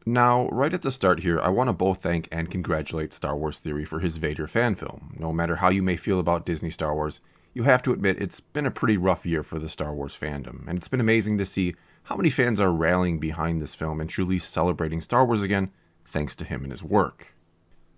Now, right at the start here, I want to both thank and congratulate Star Wars Theory for his Vader fan film. No matter how you may feel about Disney Star Wars, you have to admit it's been a pretty rough year for the Star Wars fandom, and it's been amazing to see how many fans are rallying behind this film and truly celebrating Star Wars again, thanks to him and his work.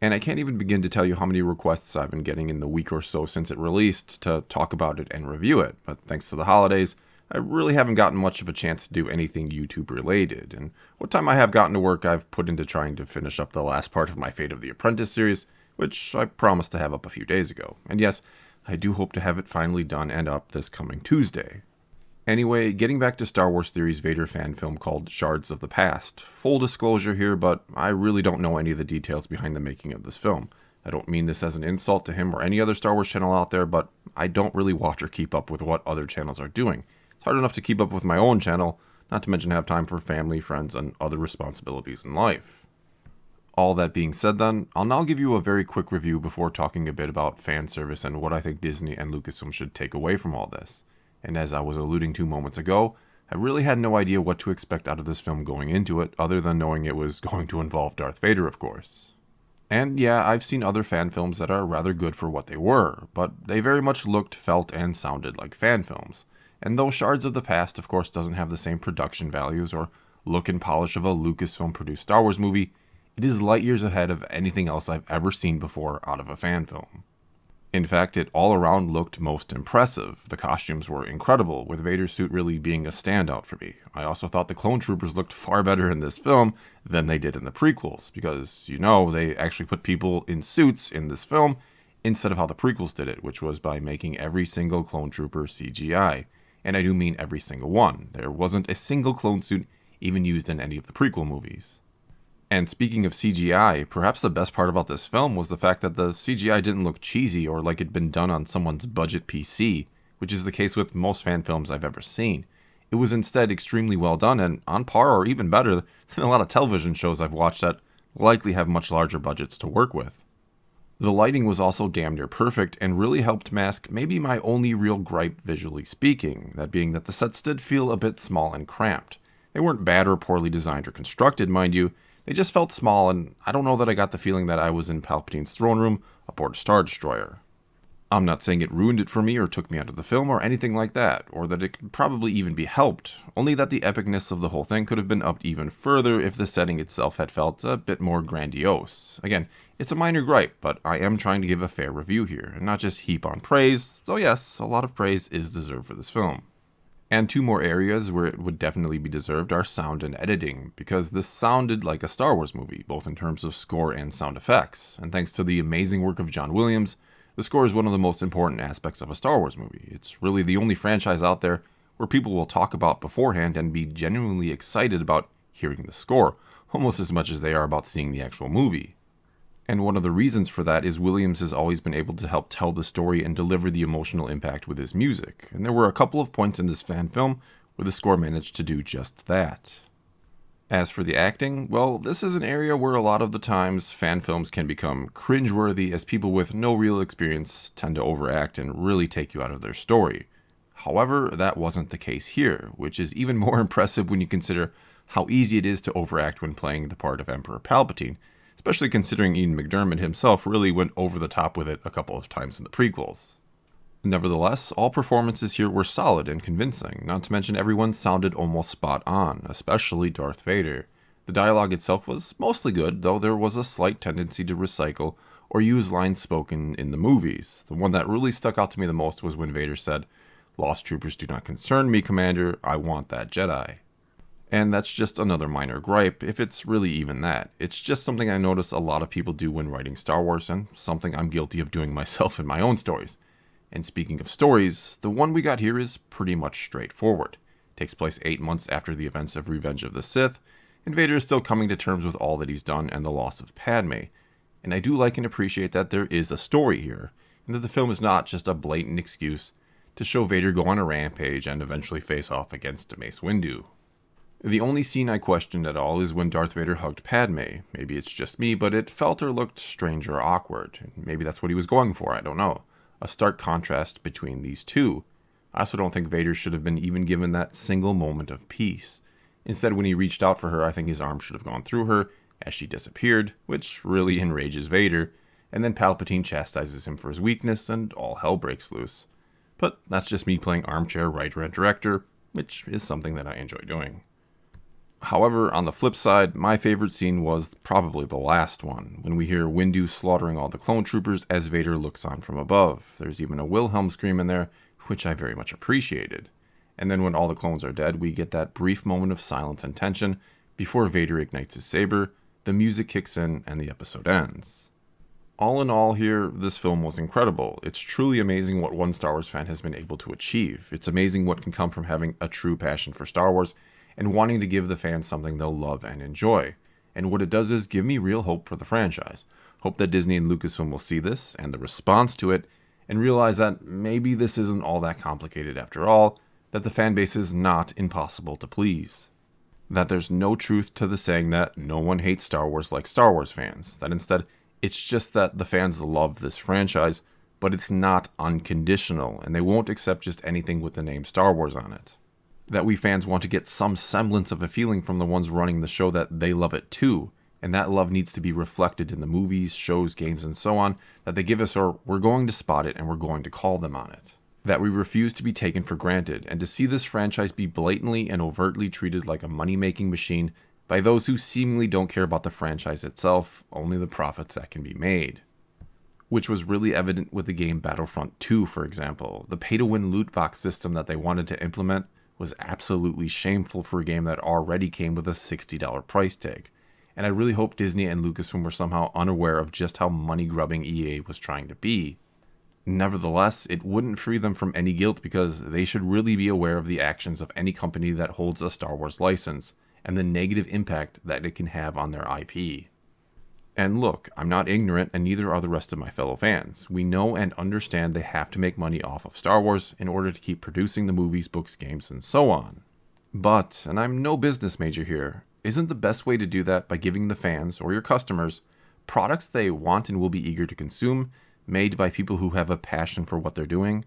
And I can't even begin to tell you how many requests I've been getting in the week or so since it released to talk about it and review it, but thanks to the holidays, I really haven't gotten much of a chance to do anything YouTube related, and what time I have gotten to work I've put into trying to finish up the last part of my Fate of the Apprentice series, which I promised to have up a few days ago. And yes, I do hope to have it finally done and up this coming Tuesday. Anyway, getting back to Star Wars Theory's Vader fan film called Shards of the Past. Full disclosure here, but I really don't know any of the details behind the making of this film. I don't mean this as an insult to him or any other Star Wars channel out there, but I don't really watch or keep up with what other channels are doing. It's hard enough to keep up with my own channel, not to mention have time for family, friends, and other responsibilities in life. All that being said then, I'll now give you a very quick review before talking a bit about fan service and what I think Disney and Lucasfilm should take away from all this. And as I was alluding to moments ago, I really had no idea what to expect out of this film going into it, other than knowing it was going to involve Darth Vader, of course. And yeah, I've seen other fan films that are rather good for what they were, but they very much looked, felt, and sounded like fan films. And though Shards of the Past, of course, doesn't have the same production values or look and polish of a Lucasfilm-produced Star Wars movie, it is light years ahead of anything else I've ever seen before out of a fan film. In fact, it all around looked most impressive. The costumes were incredible, with Vader's suit really being a standout for me. I also thought the clone troopers looked far better in this film than they did in the prequels, because, they actually put people in suits in this film instead of how the prequels did it, which was by making every single clone trooper CGI. And I do mean every single one. There wasn't a single clone suit even used in any of the prequel movies. And speaking of CGI, perhaps the best part about this film was the fact that the CGI didn't look cheesy or like it'd been done on someone's budget PC, which is the case with most fan films I've ever seen. It was instead extremely well done and on par or even better than a lot of television shows I've watched that likely have much larger budgets to work with. The lighting was also damn near perfect and really helped mask maybe my only real gripe visually speaking, that being that the sets did feel a bit small and cramped. They weren't bad or poorly designed or constructed, mind you, they just felt small, and I don't know that I got the feeling that I was in Palpatine's throne room aboard a Star Destroyer. I'm not saying it ruined it for me or took me out of the film or anything like that, or that it could probably even be helped, only that the epicness of the whole thing could have been upped even further if the setting itself had felt a bit more grandiose. Again, it's a minor gripe, but I am trying to give a fair review here, and not just heap on praise, though yes, a lot of praise is deserved for this film. And two more areas where it would definitely be deserved are sound and editing, because this sounded like a Star Wars movie, both in terms of score and sound effects, and thanks to the amazing work of John Williams, the score is one of the most important aspects of a Star Wars movie. It's really the only franchise out there where people will talk about beforehand and be genuinely excited about hearing the score, almost as much as they are about seeing the actual movie. And one of the reasons for that is Williams has always been able to help tell the story and deliver the emotional impact with his music, and there were a couple of points in this fan film where the score managed to do just that. As for the acting, well, this is an area where a lot of the times fan films can become cringeworthy as people with no real experience tend to overact and really take you out of their story. However, that wasn't the case here, which is even more impressive when you consider how easy it is to overact when playing the part of Emperor Palpatine, especially considering Ian McDiarmid himself really went over the top with it a couple of times in the prequels. Nevertheless, all performances here were solid and convincing, not to mention everyone sounded almost spot on, especially Darth Vader. The dialogue itself was mostly good, though there was a slight tendency to recycle or use lines spoken in the movies. The one that really stuck out to me the most was when Vader said, "Lost troopers do not concern me, Commander, I want that Jedi." And that's just another minor gripe, if it's really even that. It's just something I notice a lot of people do when writing Star Wars, and something I'm guilty of doing myself in my own stories. And speaking of stories, the one we got here is pretty much straightforward. It takes place 8 months after the events of Revenge of the Sith, and Vader is still coming to terms with all that he's done and the loss of Padme. And I do like and appreciate that there is a story here, and that the film is not just a blatant excuse to show Vader go on a rampage and eventually face off against Mace Windu. The only scene I questioned at all is when Darth Vader hugged Padme. Maybe it's just me, but it felt or looked strange or awkward. Maybe that's what he was going for, I don't know. A stark contrast between these two. I also don't think Vader should have been even given that single moment of peace. Instead, when he reached out for her, I think his arm should have gone through her as she disappeared, which really enrages Vader, and then Palpatine chastises him for his weakness and all hell breaks loose. But that's just me playing armchair writer and director, which is something that I enjoy doing. However, on the flip side, my favorite scene was probably the last one, when we hear Windu slaughtering all the clone troopers as Vader looks on from above. There's even a Wilhelm scream in there, which I very much appreciated. And then when all the clones are dead, we get that brief moment of silence and tension before Vader ignites his saber, the music kicks in, and the episode ends. All in all here, this film was incredible. It's truly amazing what one Star Wars fan has been able to achieve. It's amazing what can come from having a true passion for Star Wars and wanting to give the fans something they'll love and enjoy. And what it does is give me real hope for the franchise. Hope that Disney and Lucasfilm will see this and the response to it and realize that maybe this isn't all that complicated after all, that the fan base is not impossible to please. That there's no truth to the saying that no one hates Star Wars like Star Wars fans. That instead, it's just that the fans love this franchise, but it's not unconditional, and they won't accept just anything with the name Star Wars on it. That we fans want to get some semblance of a feeling from the ones running the show that they love it too, and that love needs to be reflected in the movies, shows, games, and so on that they give us, or we're going to spot it and we're going to call them on it. That we refuse to be taken for granted, and to see this franchise be blatantly and overtly treated like a money-making machine by those who seemingly don't care about the franchise itself, only the profits that can be made. Which was really evident with the game Battlefront 2, for example. The pay-to-win loot box system that they wanted to implement was absolutely shameful for a game that already came with a $60 price tag. And I really hope Disney and Lucasfilm were somehow unaware of just how money-grubbing EA was trying to be. Nevertheless, it wouldn't free them from any guilt because they should really be aware of the actions of any company that holds a Star Wars license and the negative impact that it can have on their IP. And look, I'm not ignorant, and neither are the rest of my fellow fans. We know and understand they have to make money off of Star Wars in order to keep producing the movies, books, games, and so on. But, and I'm no business major here, isn't the best way to do that by giving the fans, or your customers, products they want and will be eager to consume, made by people who have a passion for what they're doing?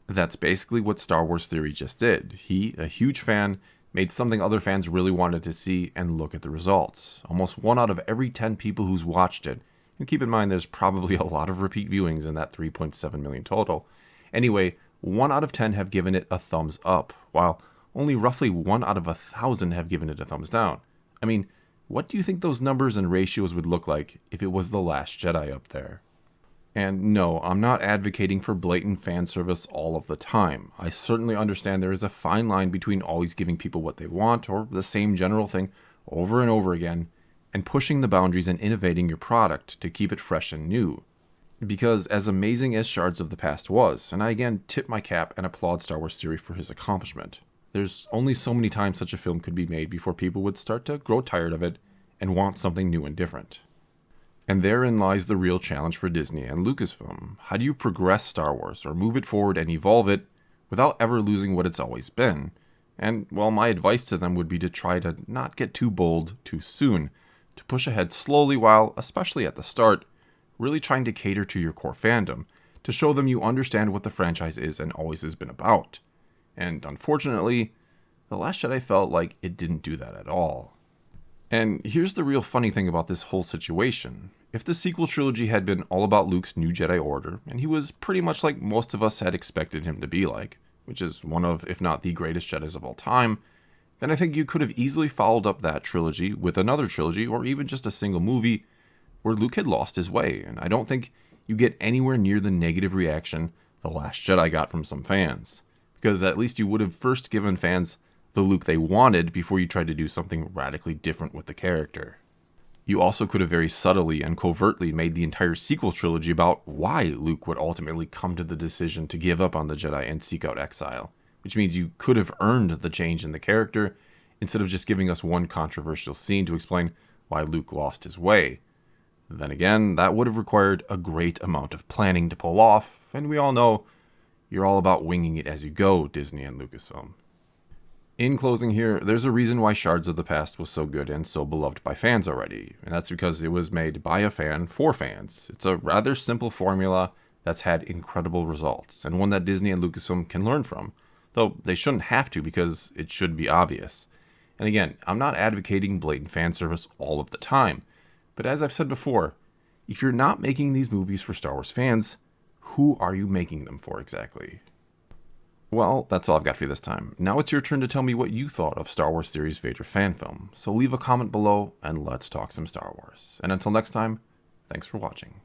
That's basically what Star Wars Theory just did. He, a huge fan, made something other fans really wanted to see, and look at the results. Almost 1 out of every 10 people who's watched it, and keep in mind there's probably a lot of repeat viewings in that 3.7 million total. Anyway, 1 out of 10 have given it a thumbs up, while only roughly 1 out of 1,000 have given it a thumbs down. I mean, what do you think those numbers and ratios would look like if it was The Last Jedi up there? And no, I'm not advocating for blatant fan service all of the time. I certainly understand there is a fine line between always giving people what they want, or the same general thing over and over again, and pushing the boundaries and innovating your product to keep it fresh and new. Because as amazing as Shards of the Past was, and I again tip my cap and applaud Star Wars Theory for his accomplishment, there's only so many times such a film could be made before people would start to grow tired of it and want something new and different. And therein lies the real challenge for Disney and Lucasfilm. How do you progress Star Wars, or move it forward and evolve it, without ever losing what it's always been? And, well, my advice to them would be to try to not get too bold too soon, to push ahead slowly while, especially at the start, really trying to cater to your core fandom, to show them you understand what the franchise is and always has been about. And, unfortunately, The Last Jedi felt like it didn't do that at all. And here's the real funny thing about this whole situation. If the sequel trilogy had been all about Luke's new Jedi Order, and he was pretty much like most of us had expected him to be like, which is one of, if not the greatest Jedis of all time, then I think you could have easily followed up that trilogy with another trilogy, or even just a single movie, where Luke had lost his way, and I don't think you get anywhere near the negative reaction The Last Jedi got from some fans. Because at least you would have first given fans the Luke they wanted before you tried to do something radically different with the character. You also could have very subtly and covertly made the entire sequel trilogy about why Luke would ultimately come to the decision to give up on the Jedi and seek out exile, which means you could have earned the change in the character instead of just giving us one controversial scene to explain why Luke lost his way. Then again, that would have required a great amount of planning to pull off, and we all know you're all about winging it as you go, Disney and Lucasfilm. In closing here, there's a reason why Shards of the Past was so good and so beloved by fans already, and that's because it was made by a fan for fans. It's a rather simple formula that's had incredible results, and one that Disney and Lucasfilm can learn from, though they shouldn't have to because it should be obvious. And again, I'm not advocating blatant fan service all of the time, but as I've said before, if you're not making these movies for Star Wars fans, who are you making them for exactly? Well, that's all I've got for you this time. Now it's your turn to tell me what you thought of Star Wars Theory's Vader fan film. So leave a comment below and let's talk some Star Wars. And until next time, thanks for watching.